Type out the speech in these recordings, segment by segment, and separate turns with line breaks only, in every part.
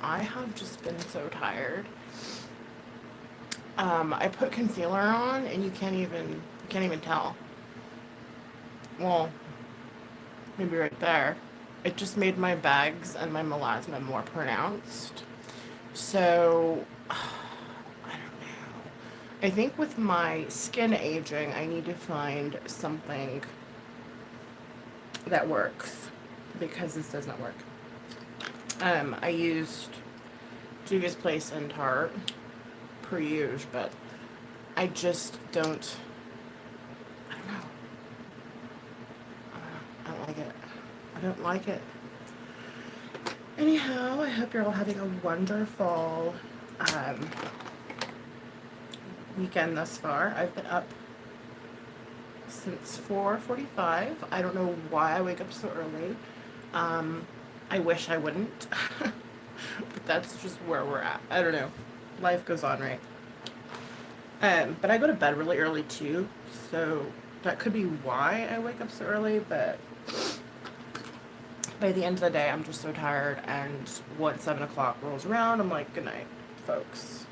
I have just been so tired. I put concealer on and you can't even tell. Well, maybe right there. It just made my bags and my melasma more pronounced. So, I don't know. I think with my skin aging, I need to find something that works because this does not work. I used Juvia's Place and Tarte per use, but I just don't. I don't know. I don't like it. I don't like it. Anyhow, I hope you're all having a wonderful um, weekend thus far. I've been up since 4:45. I don't know why I wake up so early. Um, I wish I wouldn't, but that's just where we're at. I don't know. Life goes on, right? But I go to bed really early too, so that could be why I wake up so early. But by the end of the day, I'm just so tired. And once 7 o'clock rolls around, I'm like, good night, folks.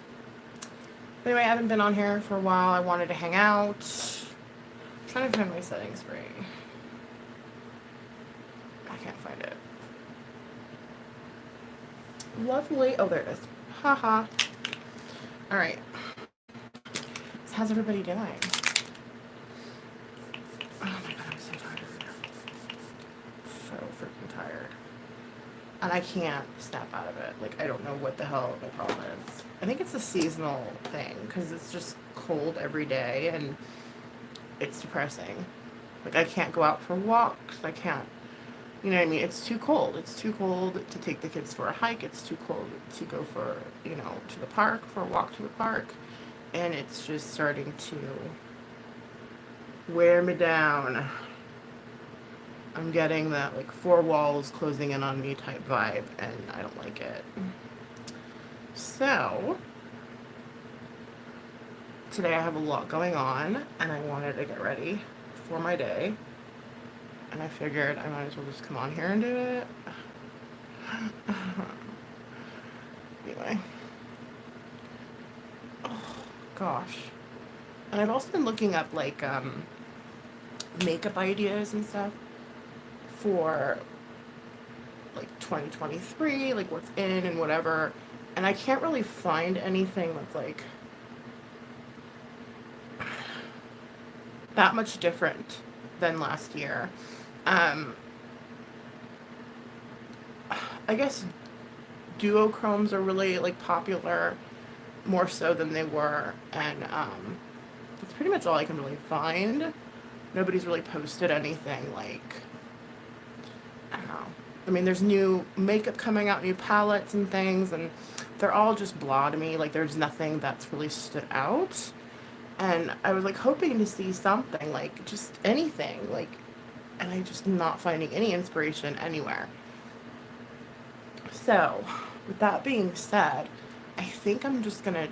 But anyway, I haven't been on here for a while. I wanted to hang out. I'm trying to find my settings screen. I can't find it. Lovely. Oh, there it is. Haha. All right. So how's everybody doing? Oh my god, I'm so tired. So freaking tired. And I can't snap out of it. Like, I don't know what the hell my problem is. I think it's a seasonal thing because it's just cold every day and it's depressing. Like, I can't go out for walks. I can't, you know what I mean? It's too cold. It's too cold to take the kids for a hike. It's too cold to go for, to the park, for a walk to the park. And it's just starting to wear me down. I'm getting that, like, four walls closing in on me type vibe, and I don't like it. So, today I have a lot going on, and I wanted to get ready for my day. And I figured I might as well just come on here and do it. Anyway. Oh, gosh. And I've also been looking up, like, makeup ideas and stuff for, like, 2023, like, what's in and whatever. And I can't really find anything that's, like, that much different than last year. I guess duochromes are really, like, popular, more so than they were, and that's pretty much all I can really find. Nobody's really posted anything, like, I don't know. I mean, there's new makeup coming out, new palettes and things, and they're all just blah to me. Like, there's nothing that's really stood out. And I was, like, hoping to see something, like, just anything, like, and I just not finding any inspiration anywhere. So, with that being said, I think I'm just gonna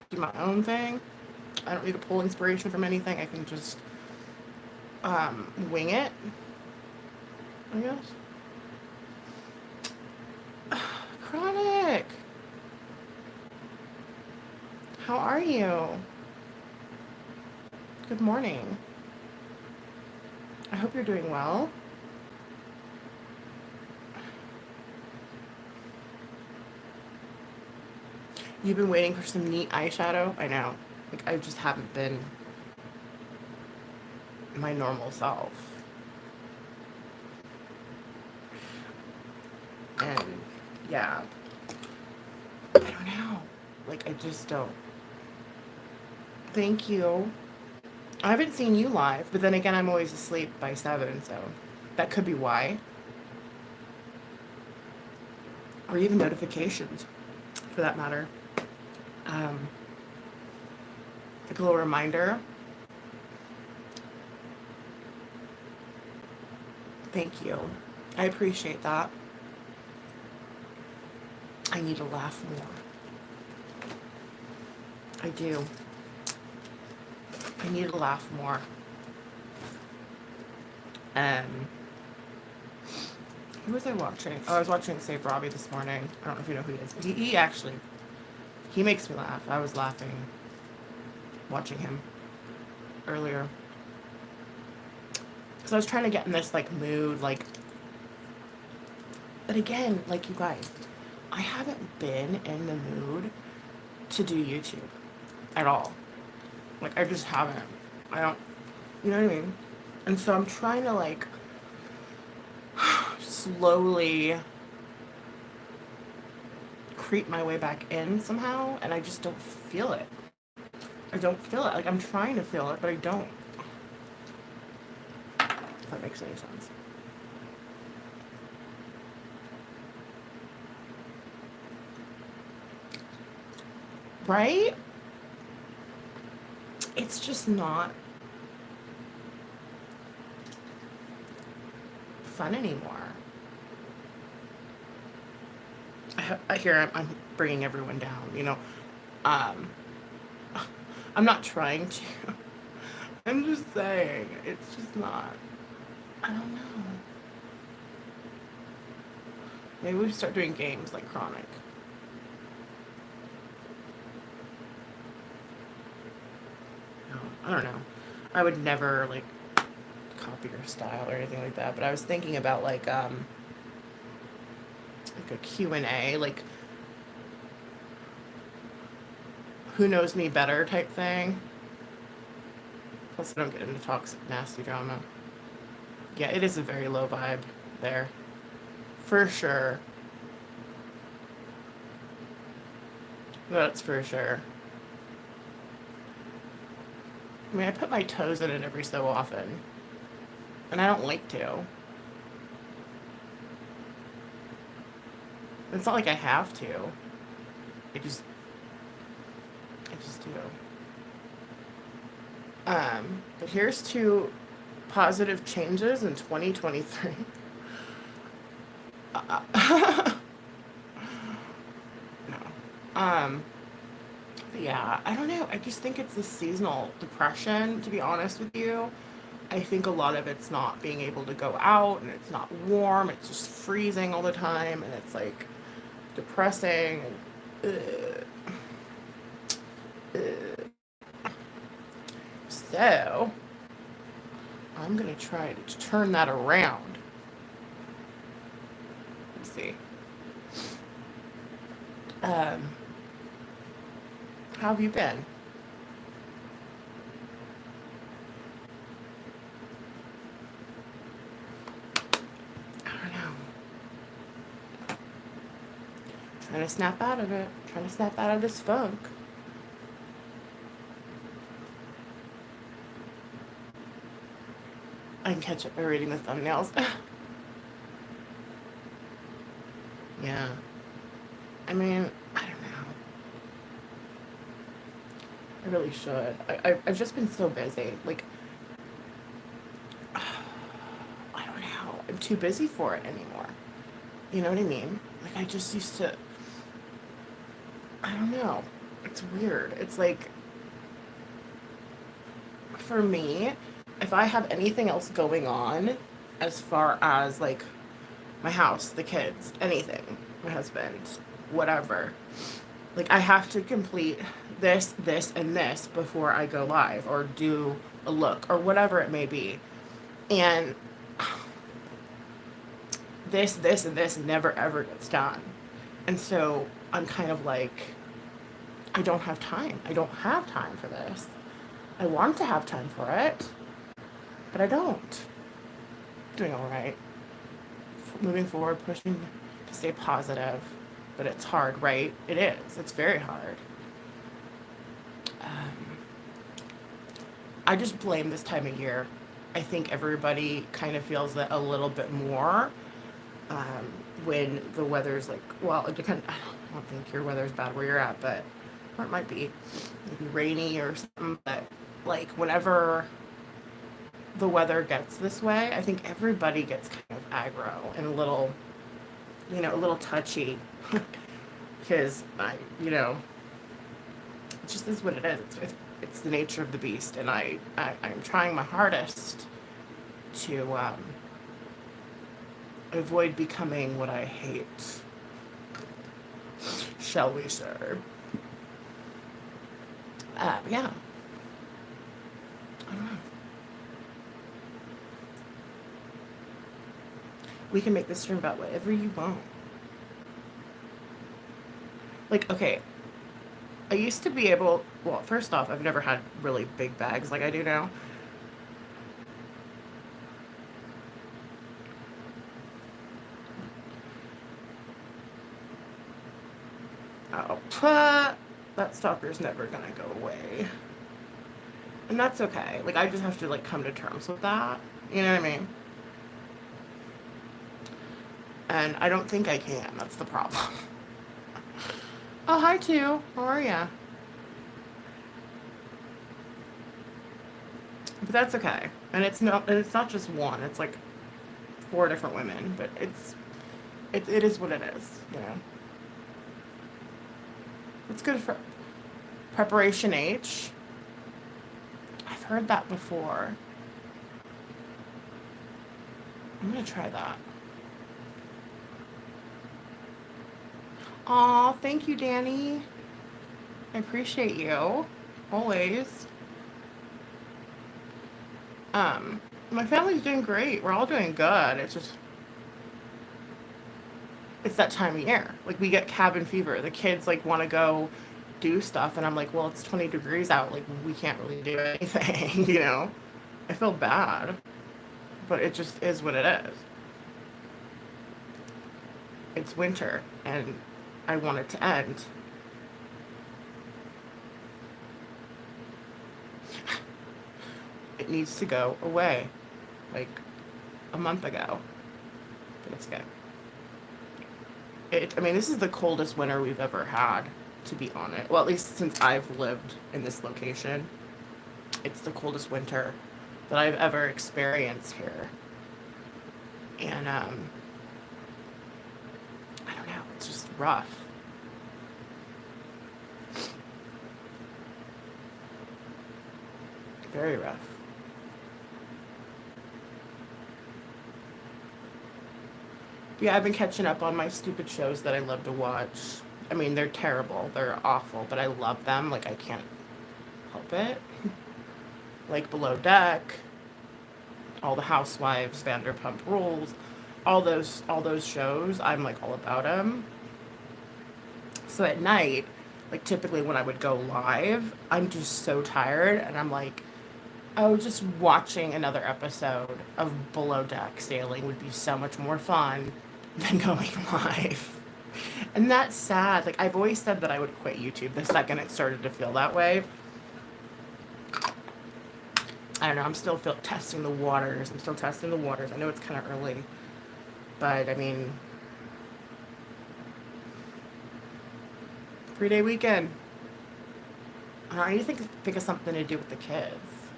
do my own thing. I don't need to pull inspiration from anything. I can just wing it, I guess. Chronic, how are you? Good morning. I hope you're doing well. You've been waiting for some neat eyeshadow? I know. Like, I just haven't been my normal self. And yeah, I don't know. Like, I just don't. Thank you. I haven't seen you live, but then again, I'm always asleep by 7, so that could be why. Or even notifications, for that matter. Um, like a little reminder. Thank you. I appreciate that. I need to laugh more. I do. I need to laugh more. Who was I watching? Oh, I was watching Save Robbie this morning. I don't know if you know who he is, but he actually, he makes me laugh. I was laughing watching him earlier. Because I was trying to get in this, like, mood, like, but again, like, you guys, I haven't been in the mood to do YouTube at all. Like, I just haven't. I don't, you know what I mean? And so I'm trying to, like, slowly creep my way back in somehow, and I just don't feel it. I don't feel it. Like, I'm trying to feel it, but I don't. If that makes any sense. Right? It's just not fun anymore. I hear I'm bringing everyone down, you know. Um, I'm not trying to. I'm just saying, it's just not. I don't know. Maybe we should start doing games like Chronic. No, I don't know. I would never, like, copy your style or anything like that, but I was thinking about, like a Q&A, like, who knows me better type thing. Plus, I don't get into toxic, nasty drama. Yeah, it is a very low vibe there. For sure. That's for sure. I mean, I put my toes in it every so often. And I don't like to. It's not like I have to. I just do. But here's two positive changes in 2023. No. But yeah, I don't know. I just think it's the seasonal depression, to be honest with you. I think a lot of it's not being able to go out, and it's not warm, it's just freezing all the time, and it's like depressing and so I'm gonna try to turn that around. Let's see. How have you been? I don't know. Trying to snap out of it. Trying to snap out of this funk. I can catch up by reading the thumbnails. Yeah. I mean, I don't know. I really should. I've just been so busy. Like, I don't know. I'm too busy for it anymore. You know what I mean? Like, I just used to. I don't know. It's weird. It's like, for me, if I have anything else going on, as far as like my house, the kids, anything, my husband, whatever, like I have to complete this, and this before I go live or do a look or whatever it may be. And this, and this never ever gets done. And so I'm kind of like, I don't have time. I don't have time for this. I want to have time for it, but I don't. Doing all right. Moving forward, pushing to stay positive, but it's hard, right? It is. It's very hard. I just blame this time of year. I think everybody kind of feels that a little bit more when the weather's like, well, it depends. I don't think your weather's bad where you're at, but or it might be maybe rainy or something. But like whenever the weather gets this way, I think everybody gets kind of aggro and a little, a little touchy because it just is what it is. It's the nature of the beast, and I'm trying my hardest to avoid becoming what I hate. Shall we, sir? Yeah. I don't know. We can make this stream about whatever you want. Like, okay, I used to be able, well, first off, I've never had really big bags like I do now. Oh, that stalker's never gonna go away. And that's okay. Like, I just have to, like, come to terms with that. You know what I mean? And I don't think I can. That's the problem. Oh, hi, too. How are ya? But that's okay. And it's not just one. It's like 4 different women. But it is what it is, you know? It's good for preparation H. I've heard that before. I'm gonna try that. Aw, thank you, Danny. I appreciate you. Always. My family's doing great. We're all doing good. It's that time of year. Like, we get cabin fever. The kids, like, want to go do stuff, and I'm like, well, it's 20 degrees out. Like, we can't really do anything, you know? I feel bad, but it just is what it is. It's winter, and I want it to end. It needs to go away, like a month ago, but it's good. I mean, this is the coldest winter we've ever had, to be honest. Well, at least since I've lived in this location. It's the coldest winter that I've ever experienced here. And, I don't know, it's just rough. Very rough. Yeah, I've been catching up on my stupid shows that I love to watch. I mean, they're terrible, they're awful, but I love them. Like, I can't help it. Like Below Deck, all the Housewives, Vanderpump Rules, all those shows. I'm like all about them. So at night, like typically when I would go live, I'm just so tired, and I'm like, oh, just watching another episode of Below Deck sailing would be so much more fun than going live. And that's sad. Like, I've always said that I would quit YouTube the second it started to feel that way. I don't know. I'm still testing the waters. I know it's kind of early, but I mean, 3-day weekend. I need to think of something to do with the kids.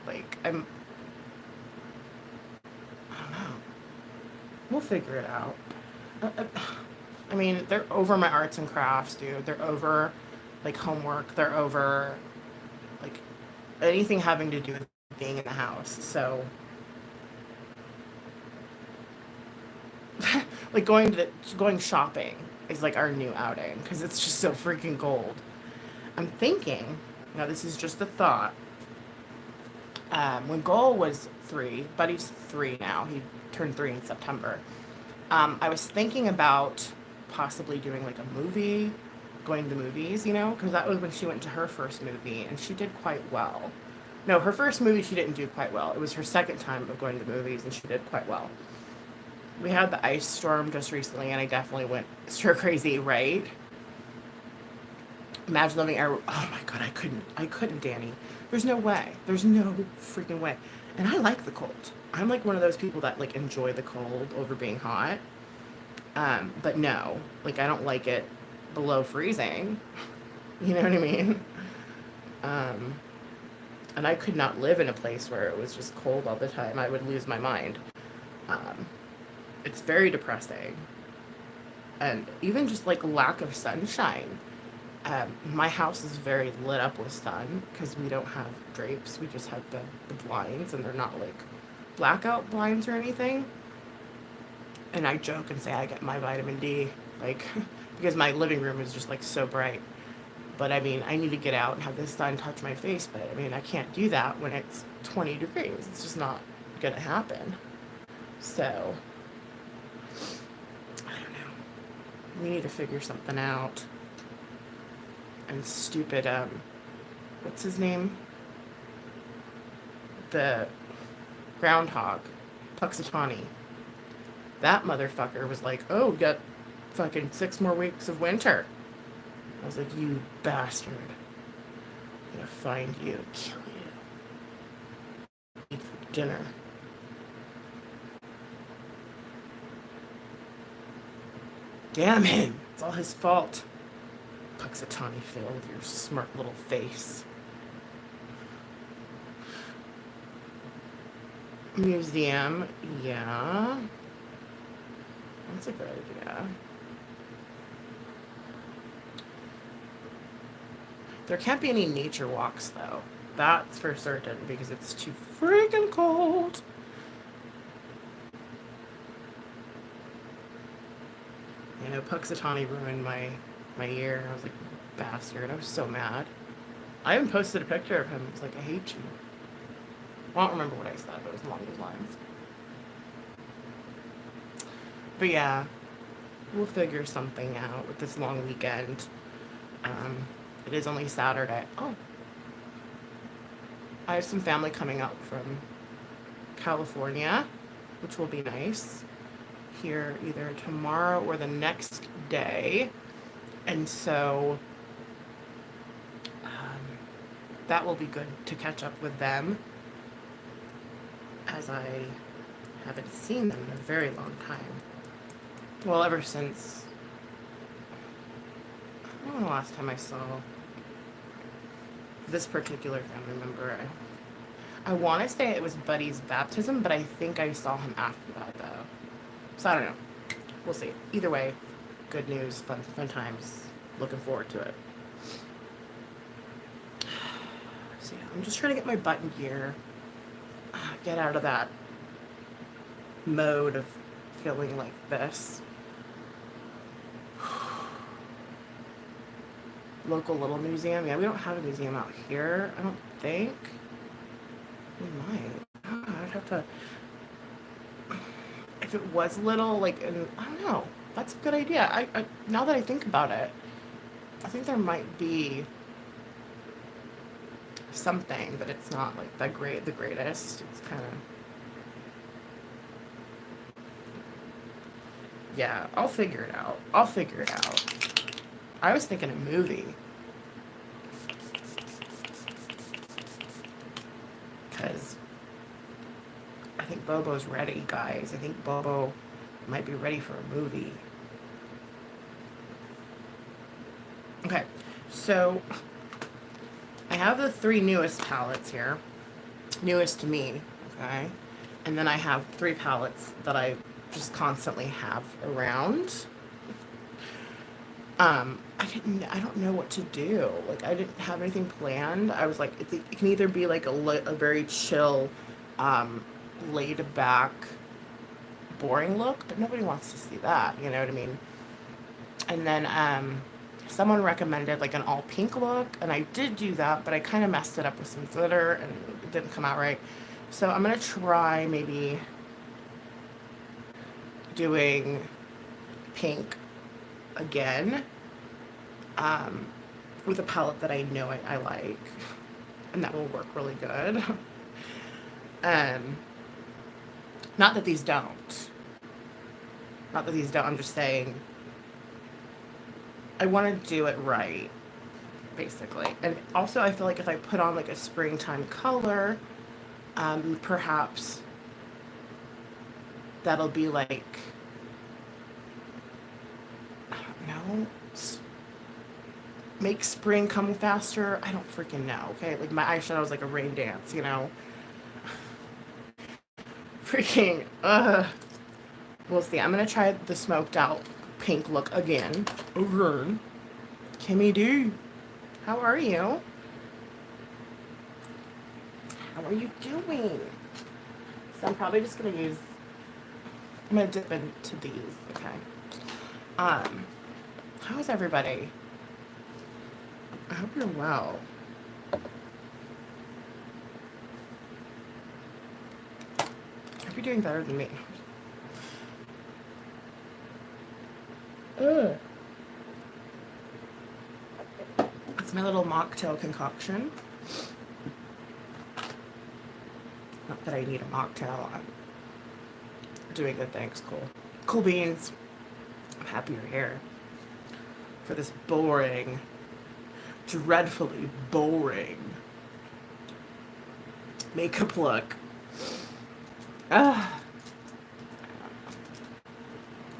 Like, I don't know. We'll figure it out. I mean, they're over my arts and crafts, dude. They're over, like, homework. They're over, like, anything having to do with being in the house. So, like, going shopping is, like, our new outing, because it's just so freaking cold. I'm thinking, now this is just a thought, when Goal was 3, Buddy's 3 now, he turned 3 in September, I was thinking about possibly doing like a movie, going to the movies, you know, because that was when she went to her first movie, and she did quite well. No, her first movie she didn't do quite well. It was her second time of going to the movies, and she did quite well. We had the ice storm just recently, and I definitely went stir crazy, right? Imagine living air. Oh my god, I couldn't, Danny. There's no way. There's no freaking way. And I like the cold. I'm like one of those people that like enjoy the cold over being hot. But no, like I don't like it below freezing. You know what I mean? And I could not live in a place where it was just cold all the time. I would lose my mind. It's very depressing. And even just like lack of sunshine. My house is very lit up with sun because we don't have drapes. We just have the blinds, and they're not like blackout blinds or anything. And I joke and say I get my vitamin D, like, because my living room is just like so bright. But I mean, I need to get out and have the sun touch my face. But I mean, I can't do that when it's 20 degrees. It's just not going to happen. So, I don't know. We need to figure something out. And stupid, what's his name? The groundhog, Puxatawny. That motherfucker was like, oh, we got fucking 6 more weeks of winter. I was like, you bastard. I'm gonna find you, kill you. Eat for dinner. Damn him. It's all his fault. Puxatawny Phil with your smart little face. Museum, yeah. That's a good idea. There can't be any nature walks, though. That's for certain, because it's too freaking cold. You know, Puxatawny ruined my year. I was like, bastard. I was so mad. I even posted a picture of him. It's like, I hate you. I don't remember what I said, but it was along those lines. But yeah, we'll figure something out with this long weekend. It is only Saturday. Oh, I have some family coming up from California, which will be nice. Here either tomorrow or the next day. And so that will be good to catch up with them, as I haven't seen them in a very long time. Well, ever since, I don't know the last time I saw this particular family member. I want to say it was Buddy's baptism, but I think I saw him after that, though. So I don't know. We'll see. Either way, good news, fun times. Looking forward to it. So yeah, I'm just trying to get my butt in gear. Get out of that mode of feeling like this. Local little museum. Yeah, we don't have a museum out here, I don't think. We might. I'd have to. If it was little, like, I don't know. That's a good idea. I now that I think about it, I think there might be something, but it's not like the greatest. It's kind of. Yeah, I'll figure it out. I was thinking a movie. Because I think Bobo's ready, guys. I think Bobo might be ready for a movie. Okay, so I have the 3 newest palettes here. Newest to me, okay? And then I have 3 palettes that I just constantly have around. I don't know what to do. Like, I didn't have anything planned. I was like, it can either be like a very chill, laid back, boring look, but nobody wants to see that, you know what I mean? And then, someone recommended like an all pink look, and I did do that, but I kind of messed it up with some glitter, and it didn't come out right. So I'm gonna try maybe doing pink again, with a palette that I know I like, and that will work really good. Not that these don't. I'm just saying I want to do it right, basically. And also, I feel like if I put on like a springtime color, perhaps that'll be like, I don't know, make spring come faster. I don't freaking know, okay? Like, my eyeshadow is like a rain dance, you know? Freaking, we'll see. I'm gonna try the smoked out pink look again. Kimmy D, how are you? How are you doing? So I'm probably just gonna use I'm gonna dip into these, okay? How is everybody? I hope you're well. I hope you're doing better than me. Ugh. It's my little mocktail concoction. Not that I need a mocktail. I'm doing good things. Cool. Cool beans. I'm happy you're here for this boring, dreadfully boring makeup look. Ah,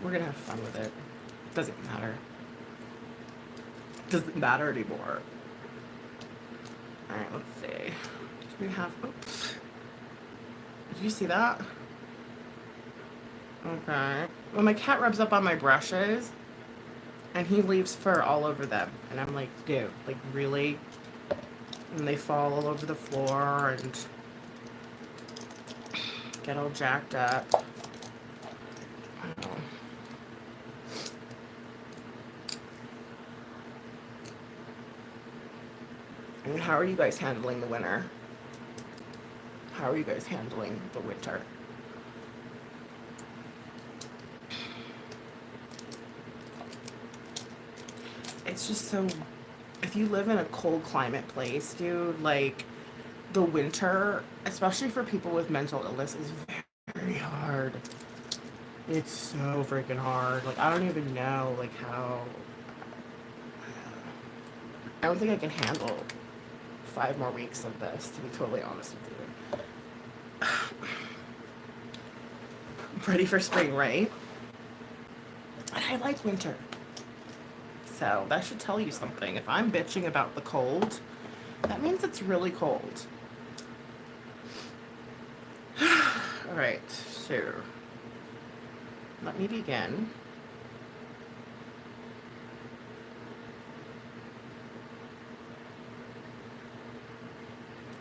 we're gonna have fun with it. Doesn't matter. Doesn't matter anymore. Alright, let's see. Do we have, oops. Did you see that? Okay. Well, my cat rubs up on my brushes and he leaves fur all over them. And I'm like, dude, like really? And they fall all over the floor and get all jacked up. I don't know. I mean, how are you guys handling the winter? How are you guys handling the winter? It's just so, if you live in a cold climate place, dude, like the winter, especially for people with mental illness, is very hard. It's so freaking hard. Like, I don't even know, like, how, I don't think I can handle 5 more weeks of this, to be totally honest with you. I'm ready for spring, right? And I like winter. So that should tell you something. If I'm bitching about the cold, that means it's really cold. All right, so let me begin.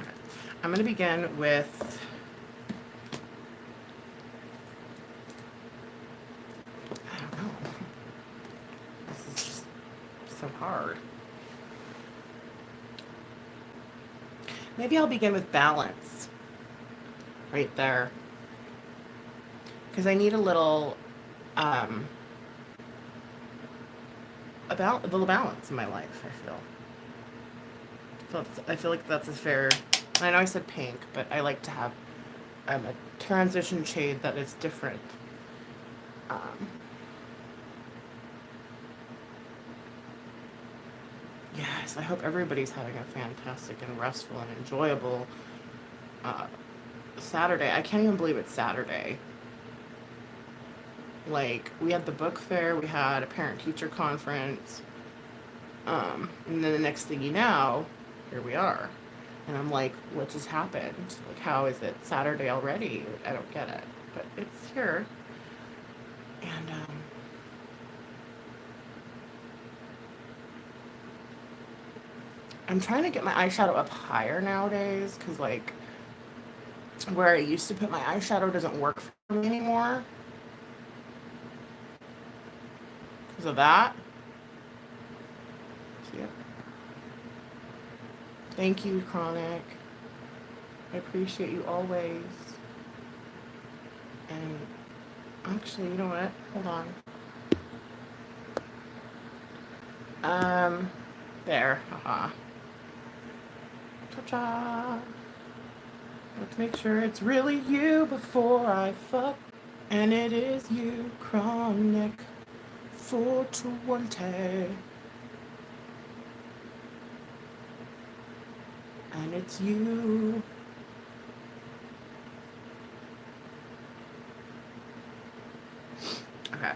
Okay. I'm going to begin with I don't know. This is just so hard. Maybe I'll begin with balance. Right there. Because I need a little a little balance in my life, I feel. I feel like that's a fair, I know I said pink, but I like to have a transition shade that is different. Yes, I hope everybody's having a fantastic and restful and enjoyable Saturday. I can't even believe it's Saturday. Like, we had the book fair, we had a parent-teacher conference, and then the next thing you know, here we are. And I'm like, what just happened? Like, how is it Saturday already? I don't get it. But it's here. And, I'm trying to get my eyeshadow up higher nowadays, because, like, where I used to put my eyeshadow doesn't work for me anymore. Because of that. See it? Thank you, Chronic. I appreciate you always. And actually, you know what? Hold on. There. Haha. Cha-cha. Let's make sure it's really you before I fuck. And it is you, Chronic 420. And it's you. Okay.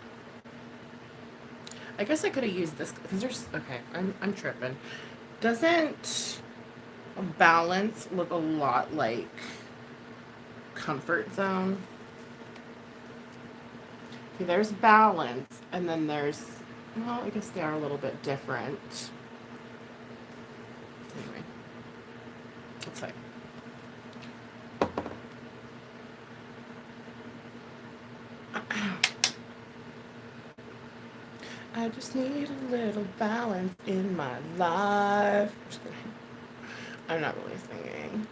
I guess I could have used this because there's, okay, I'm tripping. Doesn't balance look a lot like comfort zone? Okay, there's balance, and then there's, well, I guess they are a little bit different. Anyway, that's fine. I just need a little balance in my life. Just kidding. I'm not really singing.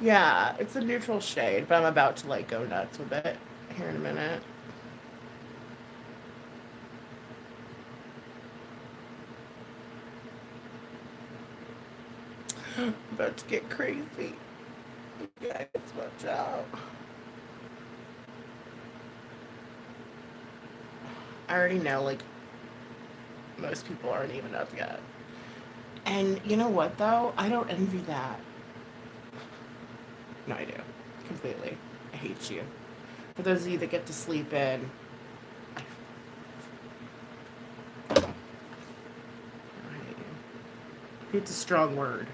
Yeah, it's a neutral shade, but I'm about to like go nuts with it here in a minute. About to get crazy. You guys, watch out. I already know, like, most people aren't even up yet. And you know what, though? I don't envy that. No, I do. Completely. I hate you. For those of you that get to sleep in, I hate you. Hate's a strong word.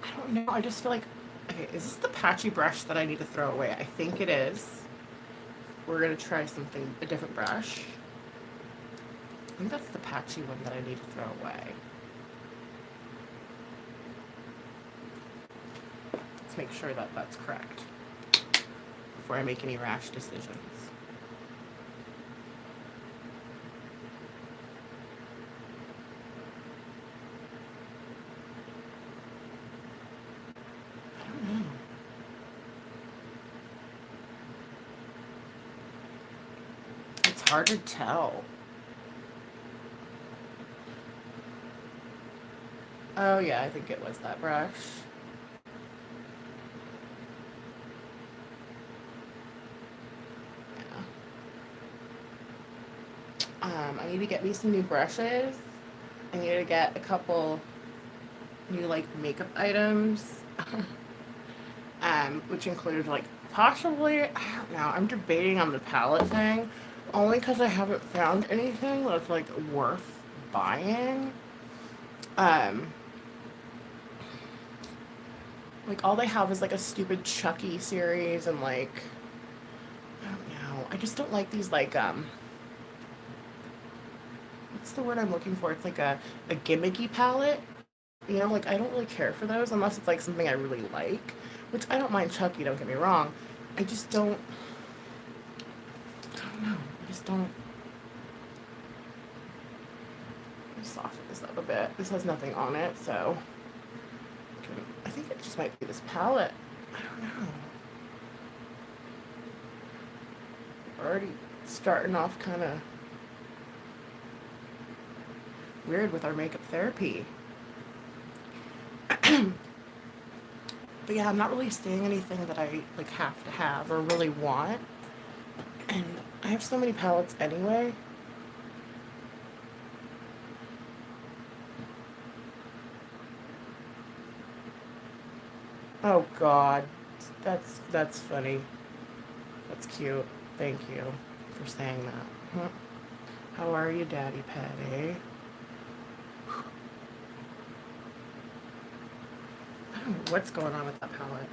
I don't know. I just feel like, okay, is this the patchy brush that I need to throw away? I think it is. We're going to try something, a different brush. I think that's the patchy one that I need to throw away. Let's make sure that that's correct before I make any rash decisions. I don't know. It's hard to tell. Oh yeah, I think it was that brush. I need to get me some new brushes. I need to get a couple new like makeup items, which include like possibly, I don't know, I'm debating on the palette thing, only because I haven't found anything that's like worth buying. Um, like all they have is like a stupid Chucky series and like I don't know. I just don't like these like what's the word I'm looking for? It's like a gimmicky palette. You know, like I don't really care for those unless it's like something I really like. Which I don't mind Chucky, don't get me wrong. I just don't I don't know. I just don't let me soften this up a bit. This has nothing on it, so I think it just might be this palette. I don't know. We're already starting off kind of weird with our makeup therapy. But yeah, I'm not really seeing anything that I like have to have or really want. And I have so many palettes anyway. Oh God, that's funny. That's cute. Thank you for saying that. Huh. How are you, Daddy Patty? I don't know what's going on with that palette.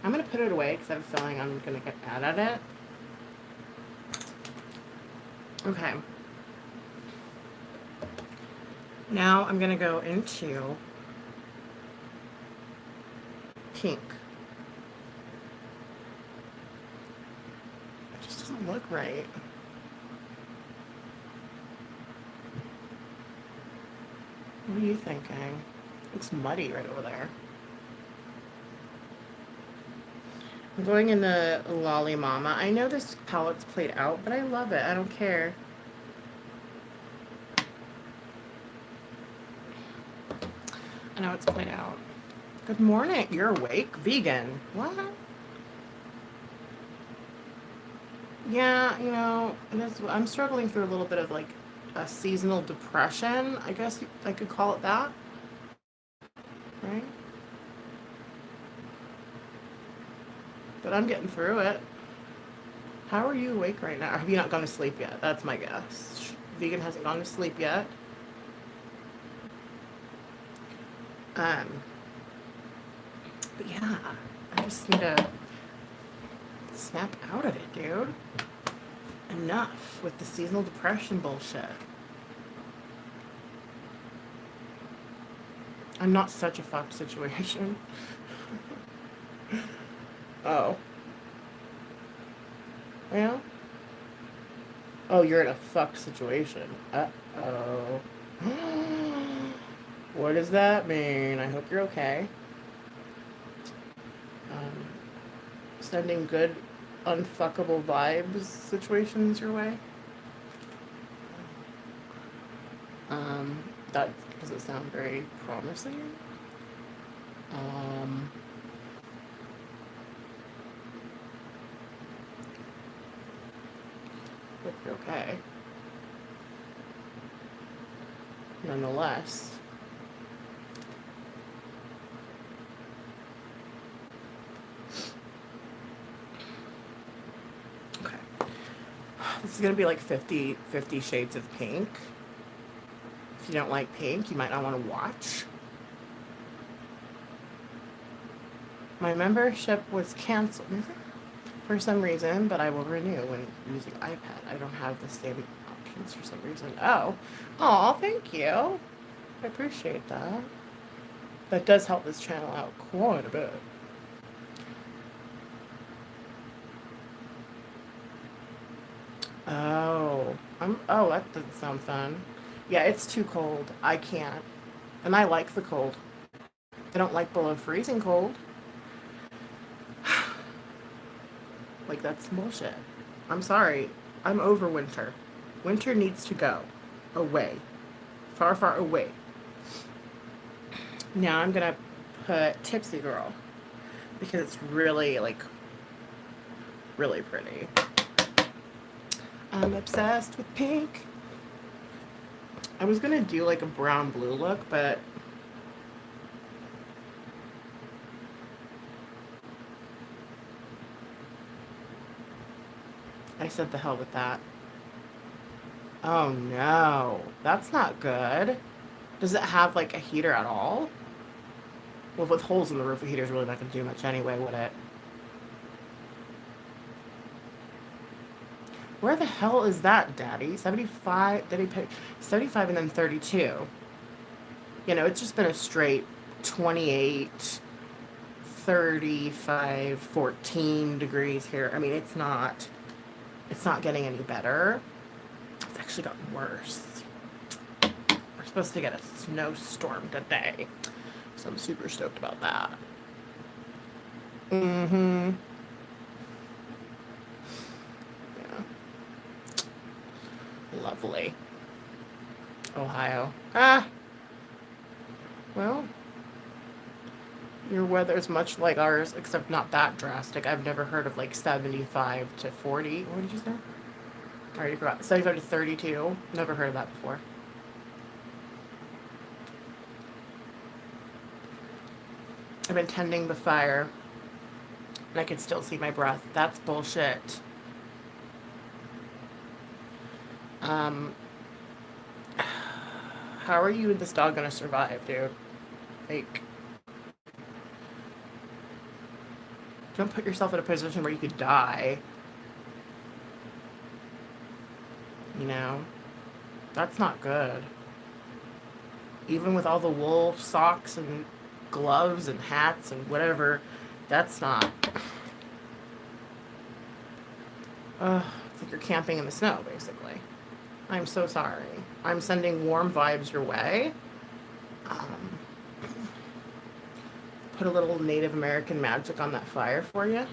I'm gonna put it away because I have a feeling I'm gonna get mad at it. Okay. Now I'm gonna go into pink. It just doesn't look right. What are you thinking? Looks muddy right over there. I'm going in the Lolly Mama. I know this palette's played out, but I love it. I don't care. I know it's played out. Good morning. You're awake? Vegan. What? Yeah, you know, I'm struggling through a little bit of like a seasonal depression. I guess I could call it that, right? But I'm getting through it. How are you awake right now? Have you not gone to sleep yet? That's my guess. Vegan hasn't gone to sleep yet. Um, but yeah, I just need to snap out of it, dude. Enough with the seasonal depression bullshit. I'm not such a fucked situation. Oh. Yeah? Oh, you're in a fuck situation. Uh-oh. What does that mean? I hope you're okay. Um, Sending good, unfuckable vibes situations your way. Um, that doesn't sound very promising. Um, Hope you're okay. Nonetheless. Okay. This is going to be like 50 shades of pink. If you don't like pink, you might not want to watch. My membership was canceled for some reason, but I will renew when using iPad. I don't have the same options for some reason. Oh, thank you. I appreciate that. That does help this channel out quite a bit. Oh, that doesn't sound fun. Yeah, it's too cold. I can't. And I like the cold. I don't like below freezing cold. Like, that's bullshit. I'm sorry. I'm over winter. Winter needs to go away. Far, far away. Now I'm gonna put Tipsy Girl because it's really, like, really pretty. I'm obsessed with pink. I was gonna do like a brown blue look, but I said the hell with that. Oh no, that's not good. Does it have like a heater at all? Well, with holes in the roof, a heater's really not gonna do much anyway, would it? Where the hell is that, Daddy? 75, did he pick 75 and then 32? You know, it's just been a straight 28, 35, 14 degrees here. I mean, it's not getting any better. It's actually gotten worse. We're supposed to get a snowstorm today, so I'm super stoked about that. Mm-hmm. Yeah. Lovely. Ohio. Well, your weather's much like ours, except not that drastic. I've never heard of like 75 to 40. What did you say? I already forgot. 75 to 32. Never heard of that before. I've been tending the fire, and I can still see my breath. That's bullshit. How are you and this dog gonna survive, dude? Like, don't put yourself in a position where you could die. You know? That's not good. Even with all the wool socks and gloves and hats and whatever, that's not. It's like you're camping in the snow, basically. I'm so sorry. I'm sending warm vibes your way. Put a little Native American magic on that fire for you.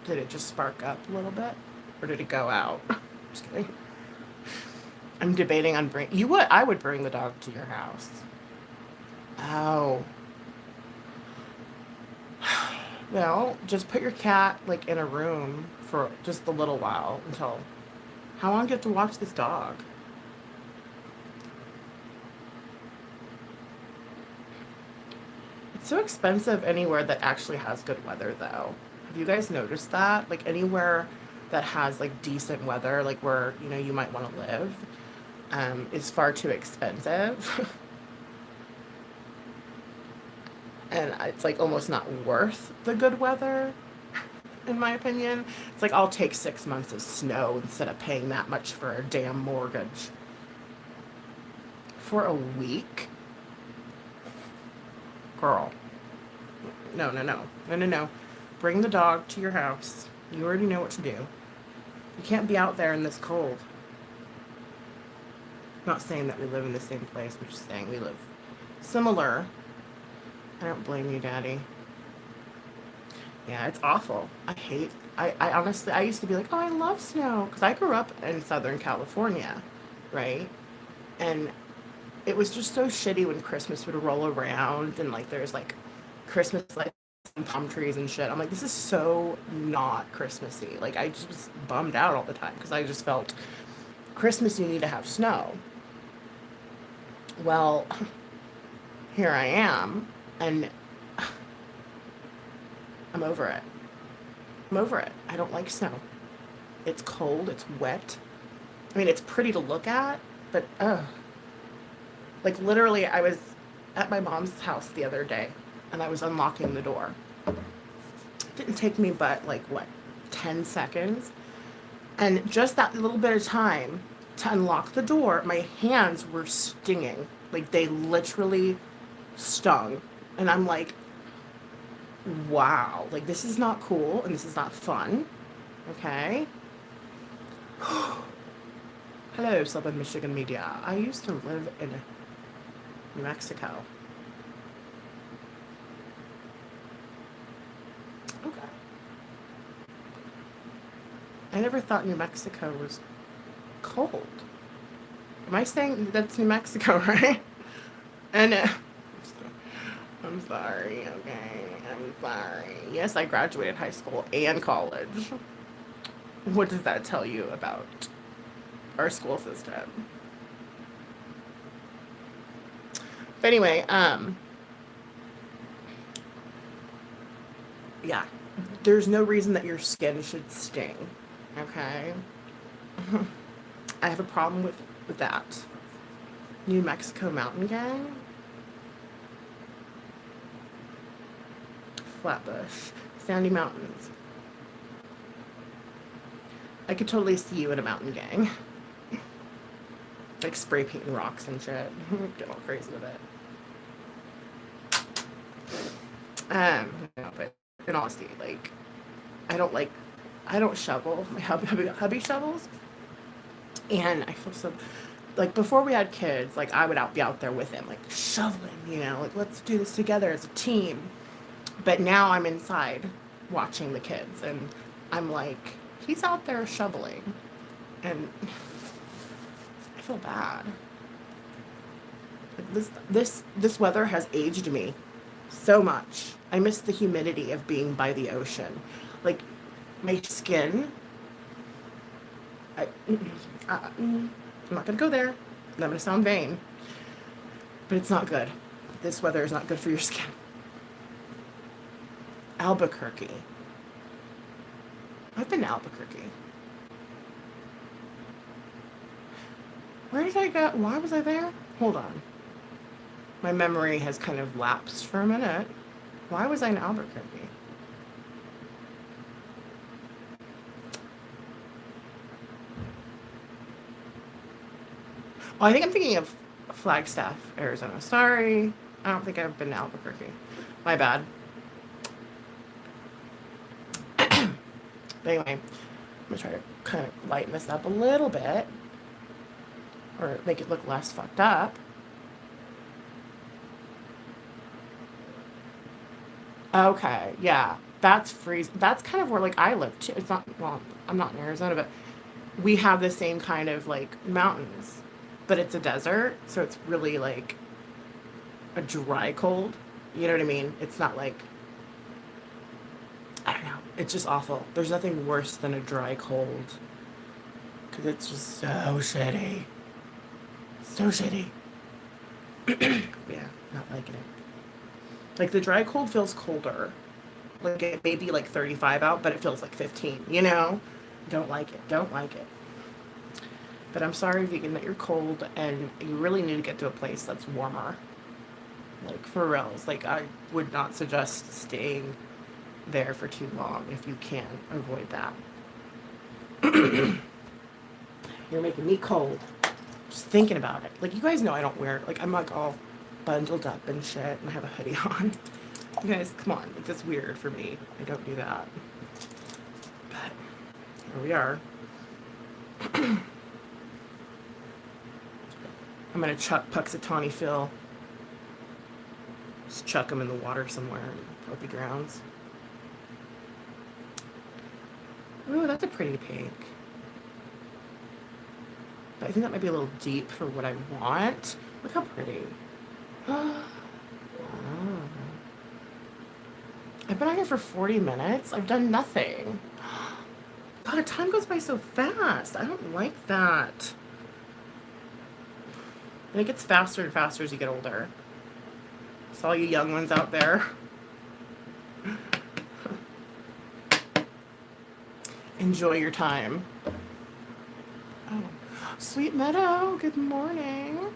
Did it just spark up a little bit? Or did it go out? Just kidding. I'm debating on I would bring the dog to your house. Oh. Well, just put your cat, like, in a room for just a little while until... How long do you have to watch this dog? It's so expensive anywhere that actually has good weather, though. Have you guys noticed that? Like, anywhere that has, like, decent weather, like where, you know, you might want to live, is far too expensive. And it's, like, almost not worth the good weather, in my opinion. It's like, I'll take 6 months of snow instead of paying that much for a damn mortgage. For a week? Girl. No. Bring the dog to your house. You already know what to do. You can't be out there in this cold. I'm not saying that we live in the same place. I'm just saying we live similar. I don't blame you, Daddy. Yeah, it's awful. I honestly, I used to be like, oh, I love snow. Because I grew up in Southern California, right? And it was just so shitty when Christmas would roll around and like there's like Christmas lights and palm trees and shit. I'm like, this is so not Christmassy. Like I just was bummed out all the time because I just felt Christmas you need to have snow. Well, here I am and I'm over it. I'm over it. I don't like snow. It's cold, it's wet. I mean, it's pretty to look at, but like literally I was at my mom's house the other day and I was unlocking the door. It didn't take me but like what, 10 seconds? And just that little bit of time to unlock the door, my hands were stinging. Like they literally stung. And I'm like, wow, like this is not cool and this is not fun. Okay. Hello, Southern Michigan media. I used to live in New Mexico. Okay. I never thought New Mexico was cold. Am I saying that's New Mexico, right? And I'm sorry, okay? I'm sorry. Yes, I graduated high school and college. What does that tell you about our school system? But anyway, yeah, there's no reason that your skin should sting, okay? I have a problem with that. New Mexico Mountain Gang? Flatbush. Sandy Mountains. I could totally see you in a mountain gang. Like spray painting rocks and shit. Get all crazy with it. No, but in honesty, like, I don't shovel. My hubby shovels. And I feel so, like, before we had kids, like, I would be out there with him, like, shoveling, you know, like, let's do this together as a team. But now I'm inside watching the kids, and I'm like, he's out there shoveling, and I feel bad. Like this weather has aged me so much. I miss the humidity of being by the ocean. Like my skin. I'm not gonna go there. I'm not gonna sound vain, but it's not good. This weather is not good for your skin. Albuquerque. I've been to Albuquerque. Where did I go? Why was I there? Hold on. My memory has kind of lapsed for a minute. Why was I in Albuquerque? Oh, I think I'm thinking of Flagstaff, Arizona. Sorry. I don't think I've been to Albuquerque. My bad. But anyway, I'm going to try to kind of lighten this up a little bit. Or make it look less fucked up. Okay, yeah. That's freezing. That's kind of where, like, I live, too. It's not, well, I'm not in Arizona, but we have the same kind of, like, mountains. But it's a desert, so it's really, like, a dry cold. You know what I mean? It's not, like, I don't know. It's just awful. There's nothing worse than a dry cold. Because it's just so shitty. So shitty. Yeah, not liking it. Like the dry cold feels colder. Like it may be like 35 out, but it feels like 15, you know? Don't like it. Don't like it. But I'm sorry, vegan, that you're cold and you really need to get to a place that's warmer. Like for reals. Like I would not suggest staying there for too long if you can avoid that. You're making me cold. Just thinking about it. Like, you guys know I don't wear, like, I'm like all bundled up and shit, and I have a hoodie on. You guys, come on. Like, that's weird for me. I don't do that. But here we are. I'm going to chuck Puxatawny Phil. Just chuck him in the water somewhere and hope he drowns. Ooh, that's a pretty pink. But I think that might be a little deep for what I want. Look how pretty. Oh. I've been out here for 40 minutes. I've done nothing. God, time goes by so fast. I don't like that. And it gets faster and faster as you get older. So all you young ones out there. Enjoy your time. Oh, Sweet Meadow, good morning.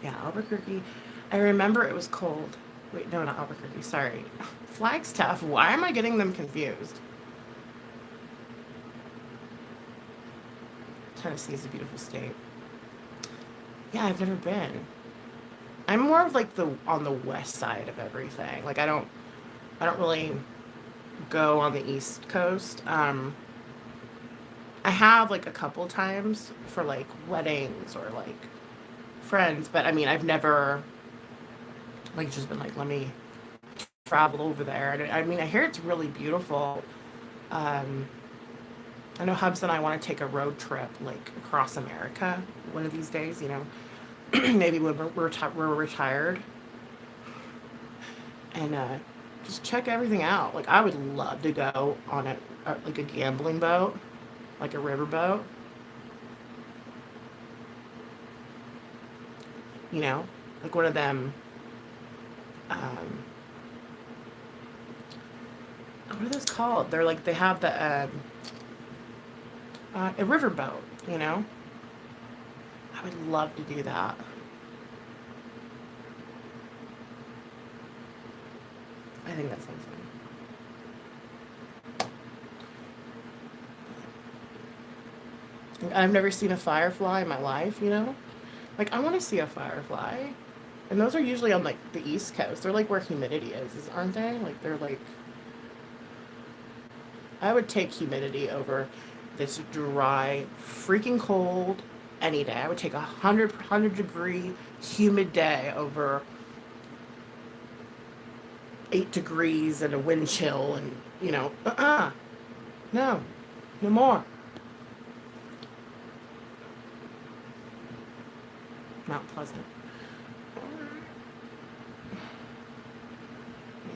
Yeah, Albuquerque. I remember it was cold. Wait, no, not Albuquerque, sorry. Flagstaff, why am I getting them confused? Tennessee is a beautiful state. Yeah, I've never been. I'm more of like on the west side of everything. Like I don't really go on the East Coast. I have like a couple times for like weddings or like friends, but I mean, I've never like just been like, let me travel over there. And I mean, I hear it's really beautiful. I know Hubs and I want to take a road trip like across America one of these days, you know, maybe when we're retired, and just check everything out. Like I would love to go on like a gambling boat, like a river boat, you know, like one of them. What are those called? They're like they have the a riverboat, you know. I would love to do that. I think that sounds fun. I've never seen a firefly in my life, you know. Like I want to see a firefly, and those are usually on like the East Coast. They're like where humidity is, aren't they? Like they're like. I would take humidity over this dry, freaking cold any day. I would take 100 degree humid day over 8 degrees and a wind chill and, you know, no, no more. Mount Pleasant.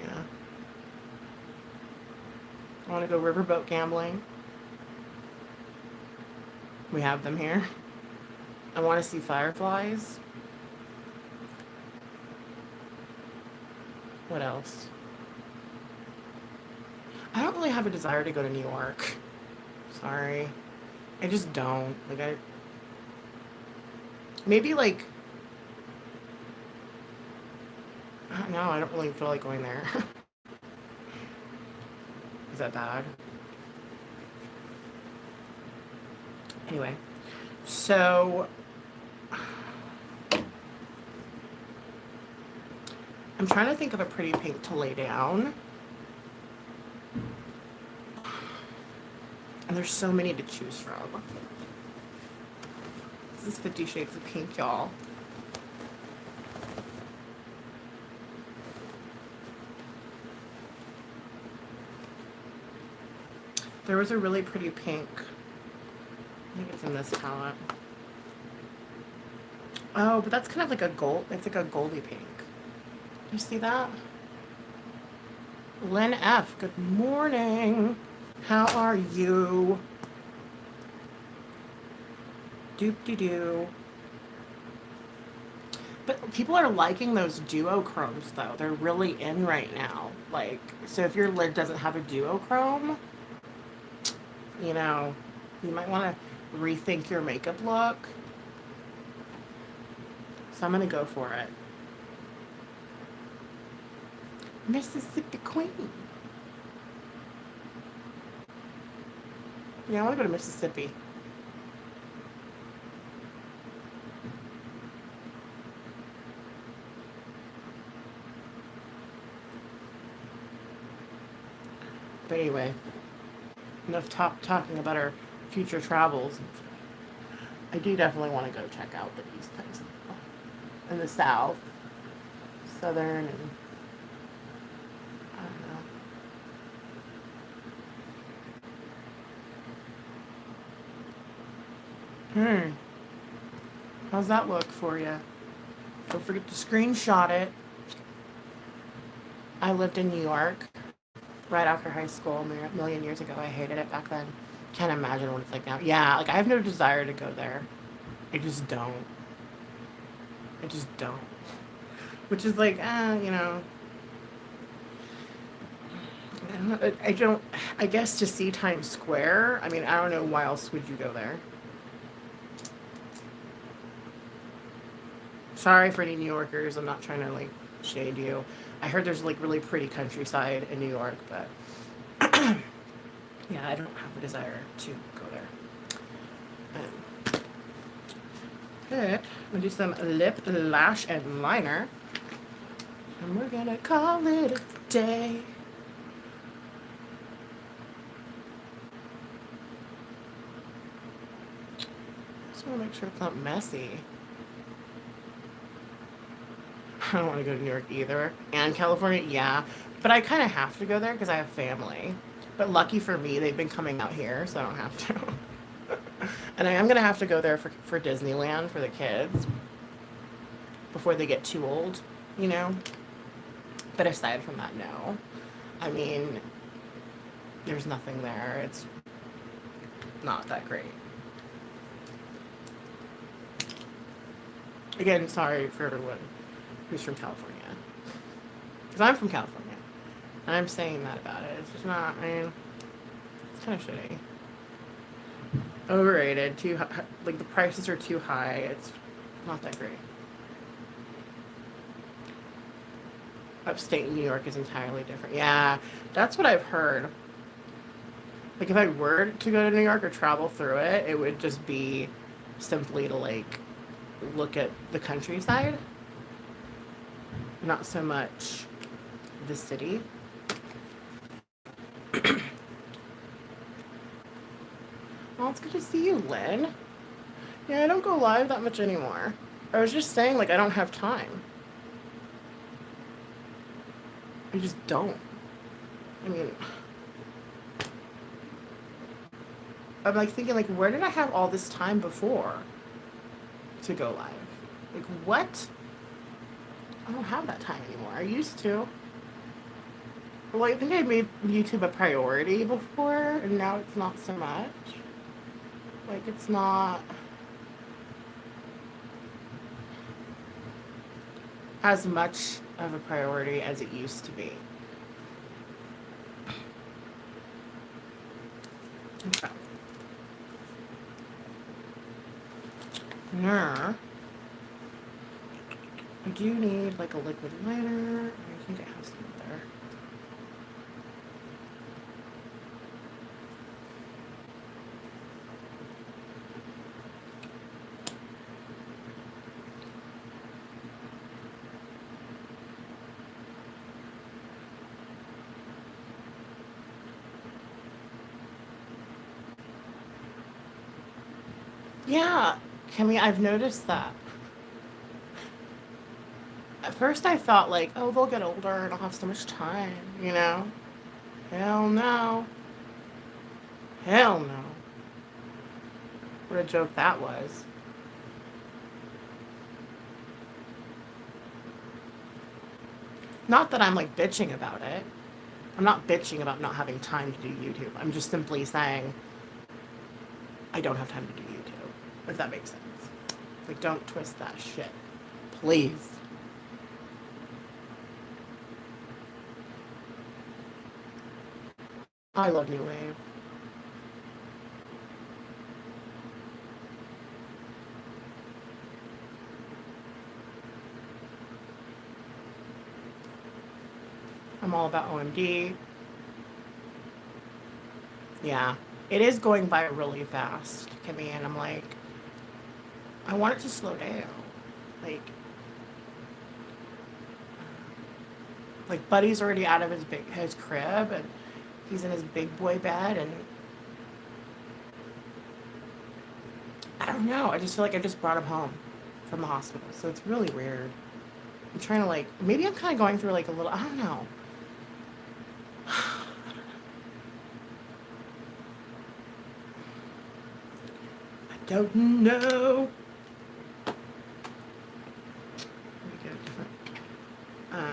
Yeah. I want to go riverboat gambling. We have them here. I want to see fireflies. What else? I don't really have a desire to go to New York. Sorry. I just don't. Like, maybe, like... I don't know. I don't really feel like going there. Is that bad? Anyway. So... I'm trying to think of a pretty pink to lay down. And there's so many to choose from. This is 50 Shades of Pink, y'all. There was a really pretty pink. I think it's in this palette. Oh, but that's kind of like a gold. It's like a goldy pink. You see that? Lynn F., good morning. How are you? Doop-de-doo. But people are liking those duochromes, though. They're really in right now. Like, so if your lid doesn't have a duochrome, you know, you might want to rethink your makeup look. So I'm going to go for it. Mississippi Queen. Yeah, I want to go to Mississippi. But anyway, enough talking about our future travels. I do definitely want to go check out the East Coast and the South, Southern, and I don't know. How's that look for you? Don't forget to screenshot it. I lived in New York right after high school a million years ago. I hated it back then. Can't imagine what it's like now. Yeah, like I have no desire to go there. I just don't. I just don't. Which is like, you know, I don't, I guess to see Times Square, I mean, I don't know why else would you go there. Sorry for any New Yorkers, I'm not trying to like shade you. I heard there's like really pretty countryside in New York, but yeah, I don't have a desire to go there. Good. I'm gonna do some lip, lash, and liner. And we're gonna call it a day. Just wanna make sure it's not messy. I don't want to go to New York either. And California, yeah. But I kind of have to go there because I have family. But lucky for me, they've been coming out here, so I don't have to. And I am going to have to go there for Disneyland for the kids before they get too old, you know? But aside from that, no. I mean, there's nothing there. It's not that great. Again, sorry for everyone who's from California. Because I'm from California. And I'm saying that about it. It's just not, I mean, it's kind of shitty. Overrated. Too high, like the prices are too high. It's not that great. Upstate New York is entirely different. Yeah, that's what I've heard. Like if I were to go to New York or travel through it, it would just be simply to like look at the countryside. Not so much the city. Well, it's good to see you, Lynn. Yeah, I don't go live that much anymore. I was just saying, like, I don't have time. I just don't. I mean, I'm like thinking, like, where did I have all this time before to go live? Like, what? I don't have that time anymore. I used to. Well, I think I made YouTube a priority before, and now it's not so much. Like, it's not as much of a priority as it used to be. Okay. Now, I do need like a liquid liner. I think I have some there. Yeah, Kimmy, I've noticed that. At first I thought like, oh, they'll get older and I'll have so much time, you know? Hell no. Hell no. What a joke that was. Not that I'm like bitching about it. I'm not bitching about not having time to do YouTube. I'm just simply saying I don't have time to do YouTube, if that makes sense. Like, don't twist that shit. Please. I love New Wave. I'm all about OMD. Yeah. It is going by really fast, Kimmy, and I'm like, I want it to slow down. Like Buddy's already out of his crib, and He's in his big boy bed, and I don't know. I just feel like I just brought him home from the hospital. So it's really weird. I'm trying to like, maybe I'm kind of going through like a little, I don't know. I don't know. Let me get a different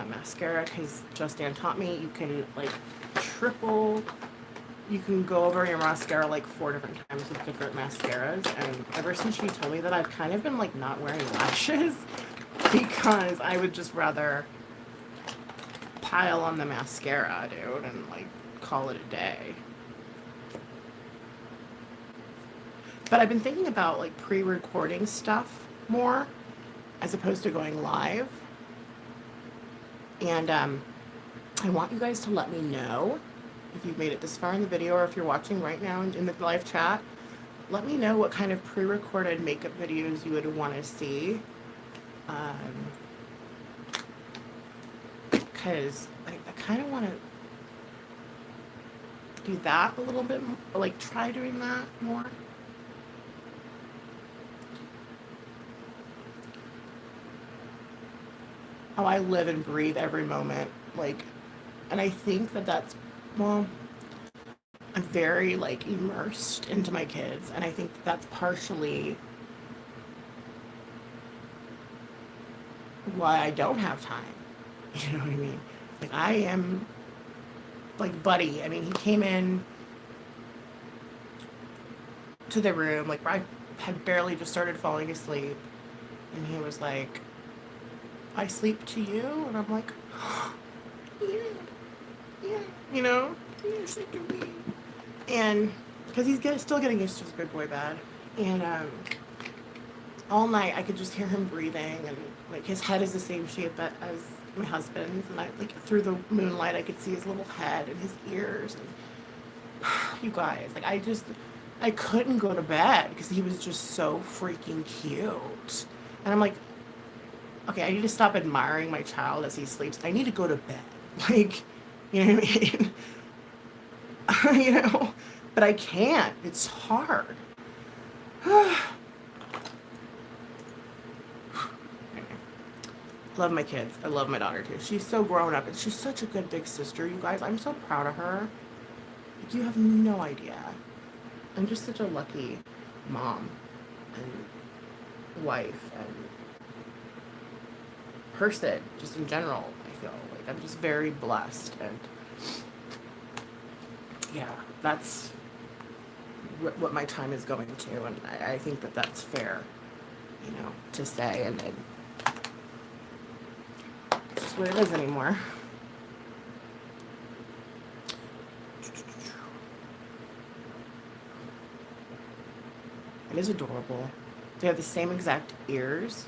mascara, because Justin taught me you can like you can go over your mascara like 4 different times with different mascaras. And ever since she told me that, I've kind of been like not wearing lashes because I would just rather pile on the mascara, dude, and like call it a day. But I've been thinking about like pre-recording stuff more as opposed to going live. And I want you guys to let me know if you've made it this far in the video, or if you're watching right now in the live chat. Let me know what kind of pre-recorded makeup videos you would want to see. Because I kind of want to do that a little bit, like try doing that more. Oh, I live and breathe every moment, like, and I think that that's, well, I'm very like immersed into my kids, and I think that's partially why I don't have time. You know what I mean? Like, I am like Buddy. I mean, he came in to the room like I had barely just started falling asleep, and he was like, "I sleep to you," and I'm like, "Yeah, yeah, you know, you sleep to me." And because he's still getting used to his big boy bed, and all night I could just hear him breathing, and like his head is the same shape as my husband's, and I like through the moonlight I could see his little head and his ears, and you guys, like I couldn't go to bed because he was just so freaking cute, and I'm like, okay, I need to stop admiring my child as he sleeps. I need to go to bed, like, you know what I mean? You know, but I can't. It's hard. Love my kids. I love my daughter too. She's so grown up, and she's such a good big sister, you guys. I'm so proud of her. Like, you have no idea. I'm just such a lucky mom and wife and person, just in general. I feel like I'm just very blessed, and yeah, that's what my time is going to, and I think that that's fair, you know, to say, and it's just what it is anymore. It is adorable. They have the same exact ears.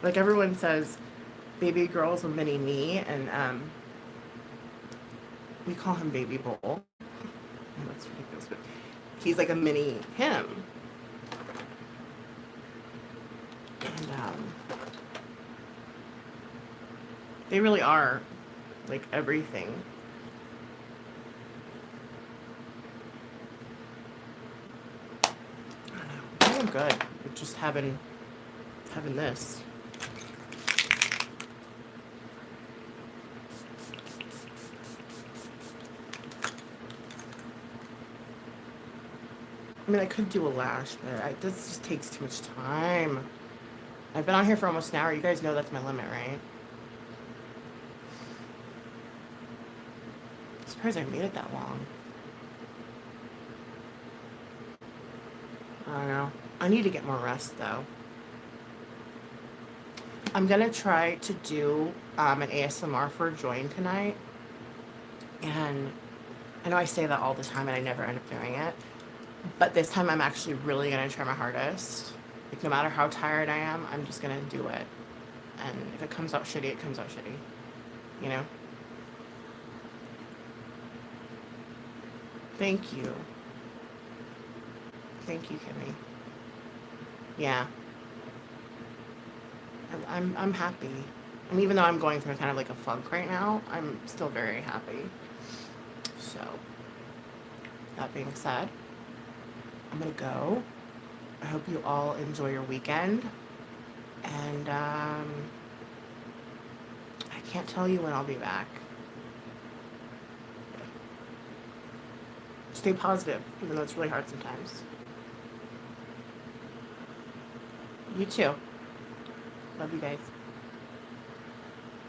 Like, everyone says, baby girl's a mini me, and we call him Baby Bull. Oh, that's ridiculous, but he's like a mini him. And they really are like everything. I don't know. I think I'm good with just having this. I mean, I could do a lash, but this just takes too much time. I've been on here for almost an hour. You guys know that's my limit, right? I'm surprised I made it that long. I don't know. I need to get more rest, though. I'm gonna try to do an ASMR for Join tonight. And I know I say that all the time, and I never end up doing it. But this time I'm actually really gonna try my hardest. Like, no matter how tired I am, I'm just gonna do it. And if it comes out shitty, it comes out shitty. You know? Thank you. Thank you, Kimmy. Yeah. I'm happy. And even though I'm going through kind of like a funk right now, I'm still very happy. So, that being said, I'm gonna go. I hope you all enjoy your weekend. And I can't tell you when I'll be back. Stay positive, even though it's really hard sometimes. You too. Love you guys.